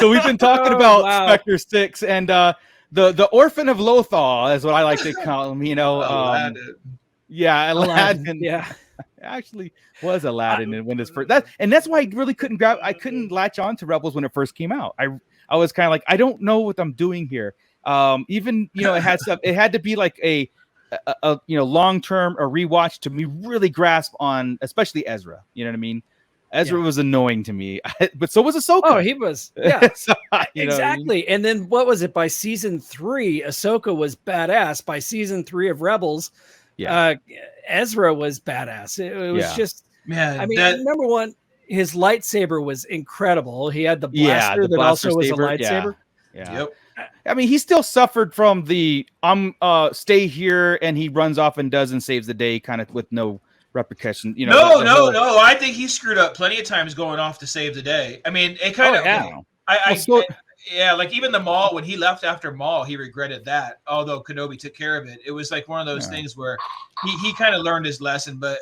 So we've been talking about wow. Spectre 6 and the orphan of Lothal is what I like to call him. Aladdin. Yeah, Aladdin. Yeah. Actually was Aladdin when this first and that's why I really couldn't latch on to Rebels when it first came out. I was kind of like, I don't know what I'm doing here. Even it had stuff. It had to be like a long term or rewatch to me really grasp on, especially Ezra. You know what I mean? Ezra was annoying to me, but so was Ahsoka. Oh, he was. Yeah, So, exactly. And then what was it? By season 3, Ahsoka was badass. By season 3 of Rebels, Ezra was badass. It was just, man. I mean, number one, his lightsaber was incredible. He had the blaster the that blaster also saber. was a lightsaber. Yeah. Yep. I mean, he still suffered from the stay here, and he runs off and does and saves the day, kind of with no repercussion. No. I think he screwed up plenty of times going off to save the day. I mean, it kind of. Like even the Maul, when he left after Maul, he regretted that. Although Kenobi took care of it, it was like one of those things where he kind of learned his lesson. But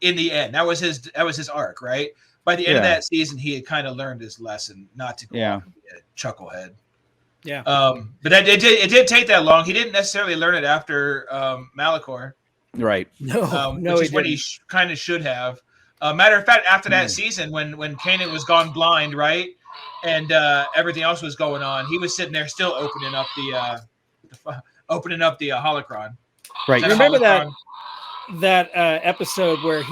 in the end, that was his arc, right? By the end of that season, he had kind of learned his lesson not to go off and be a chucklehead. Yeah. But it did take that long. He didn't necessarily learn it after Malachor. Right. Which is what he kind of should have. Matter of fact, after that season, when Kanan was gone blind, right, and everything else was going on, he was sitting there still opening up the holocron. Right. You remember that episode where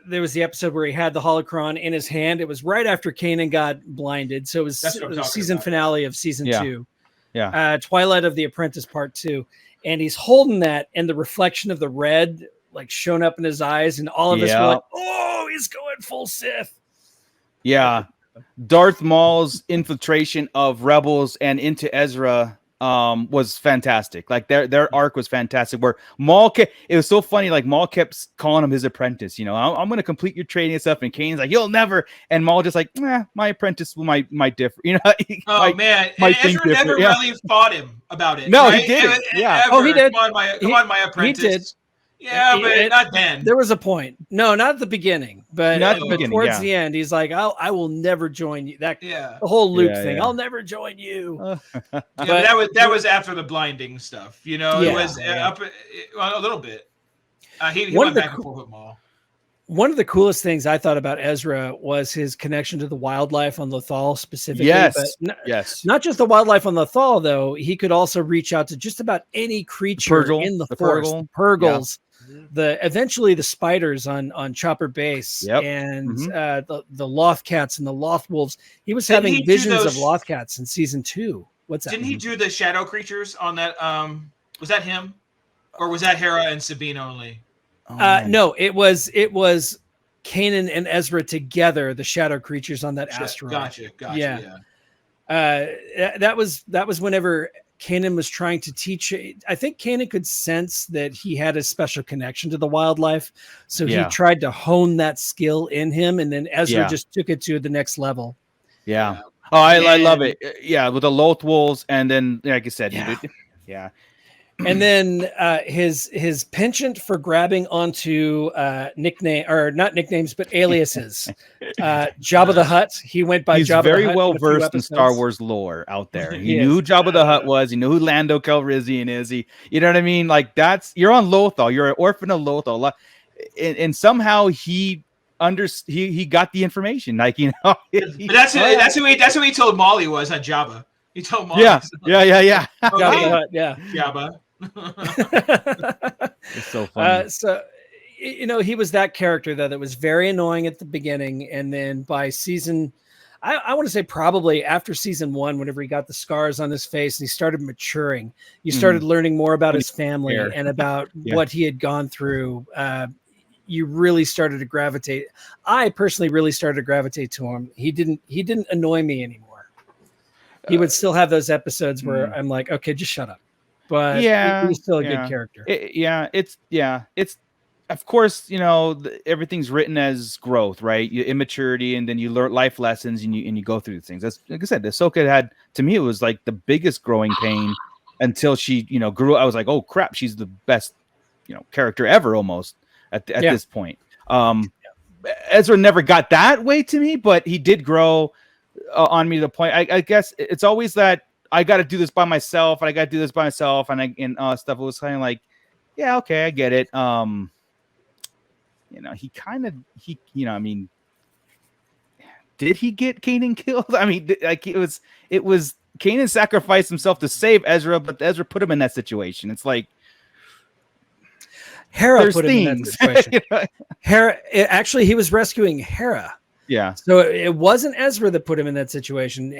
there was the episode where he had the holocron in his hand. It was right after Kanan got blinded, so it was the season finale of season 2. Yeah. Twilight of the Apprentice Part 2. And he's holding that, and the reflection of the red like shown up in his eyes, and all of us were like, "Oh, he's going full Sith." Yeah, Darth Maul's infiltration of Rebels and into Ezra was fantastic. Like their arc was fantastic. Where Maul, it was so funny. Like Maul kept calling him his apprentice. I'm going to complete your training and stuff. And Kane's like, "You'll never." And Maul just like, my apprentice might differ. Man, and Ezra never really fought him about it. No, right? he didn't. He did. Come on, my apprentice. He did. Yeah, but not then. There was a point. No, not at the beginning, but towards the end, he's like, I will never join you. The whole Luke thing. I'll never join you. But that was after the blinding stuff. It was up a little bit. He went back and forth with Maul. One of the coolest things I thought about Ezra was his connection to the wildlife on Lothal specifically. Yes, not just the wildlife on Lothal, though. He could also reach out to just about any creature in the forest. The Purgles, eventually the spiders on Chopper Base, and the Lothcats and the Lothwolves. He was having visions of Lothcats in season 2. What's that? Didn't he do the shadow creatures on that? Was that him, or was that Hera and Sabine only? No, it was Kanan and Ezra together, the shadow creatures on that asteroid. Gotcha. Yeah. That was whenever Kanan was trying to teach. I think Kanan could sense that he had a special connection to the wildlife, so he tried to hone that skill in him, and then Ezra just took it to the next level. Yeah. Oh, I love it. Yeah, with the Lothwolves, and then like I said, And then his penchant for grabbing onto nickname, or not nicknames, but aliases. Jabba the Hutt. He went by Jabba the Hutt. He's very well versed in Star Wars lore out there. He knew who Jabba the Hutt was. He knew who Lando Calrissian is. You know what I mean? Like you're on Lothal. You're an orphan of Lothal, and somehow he got the information. Like but that's who he told Molly was, not Jabba. He told Molly. Yeah. Jabba the Hutt. Yeah. Jabba. It's so funny. He was that character that was very annoying at the beginning, and then by season, I want to say probably after season 1, whenever he got the scars on his face and he started maturing, you started learning more about his family and about what he had gone through. You really started to gravitate. I personally really started to gravitate to him. He didn't annoy me anymore. He would still have those episodes where I'm like, okay, just shut up. But he's still a good character. It's of course, everything's written as growth, right? Immaturity, and then you learn life lessons, and you go through things. That's like I said, Ahsoka had, to me, it was like the biggest growing pain until she, grew. I was like, oh crap, she's the best, character ever almost at this point. Ezra never got that way to me, but he did grow on me to the point. I guess it's always that I got to do this by myself, and I got to do this by myself, and stuff. It was kind of like, yeah, okay, I get it. I mean, did he get Kanan killed? I mean, like it was Kanan sacrificed himself to save Ezra, but Ezra put him in that situation. It's like Hera put him in that situation. Hera, actually, he was rescuing Hera. Yeah. So it wasn't Ezra that put him in that situation.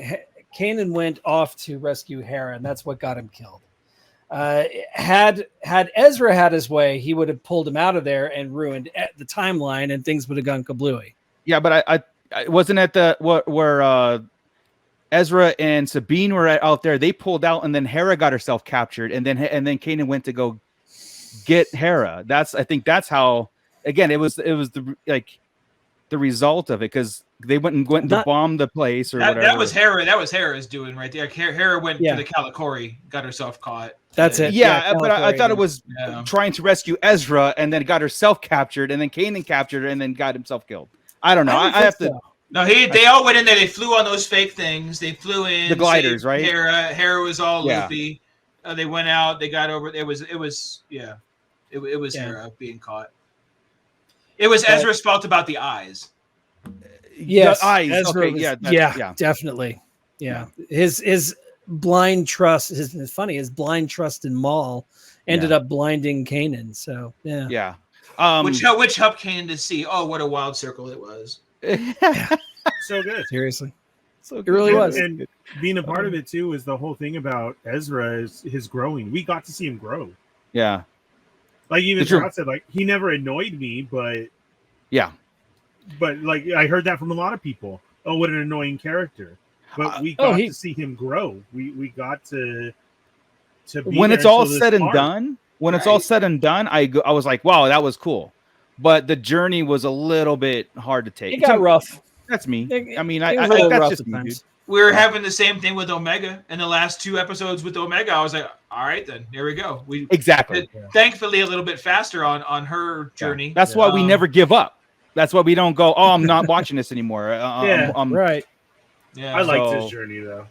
Kanan went off to rescue Hera, and that's what got him killed. Had Ezra had his way, he would have pulled him out of there and ruined the timeline, and things would have gone kablooey. Yeah, but I wasn't at the where Ezra and Sabine were out there. They pulled out, and then Hera got herself captured, and then Kanan went to go get Hera. I think that's how. Again, it was the result of it, because they went to bomb the place or whatever. That was Hera. That was Hera's doing right there. Hera went to the Calicori, got herself caught. That's it. Yeah, but I thought it was trying to rescue Ezra, and then got herself captured, and then Kanan captured her, and then got himself killed. I don't know. I have to. No, they all went in there. They flew on those fake things. They flew in the gliders, right? Hera was all loopy. They went out. They got over. It was Hera being caught. It was Ezra's fault about the eyes. Yes, the eyes. Ezra okay, definitely. Yeah, his blind trust. It's funny. His blind trust in Maul ended up blinding Kanan. So yeah. Which helped Kanan to see. Oh, what a wild circle it was. So good. Seriously, so it really was. And being a part of it too is the whole thing about Ezra is his growing. We got to see him grow. Yeah. Like even Scott said, like he never annoyed me, but like I heard that from a lot of people. Oh, what an annoying character! But we got to see him grow. We got to be when it's all said and done. When it's all said and done, I was like, wow, that was cool. But the journey was a little bit hard to take. It got rough. That's me. I mean, I that's just me, dude. We were having the same thing with Omega in the last 2 episodes with Omega. I was like, all right, then here we go. Exactly. Thankfully, a little bit faster on her journey. That's why we never give up. That's why we don't go, oh, I'm not watching this anymore. Right. Yeah, I liked his journey though.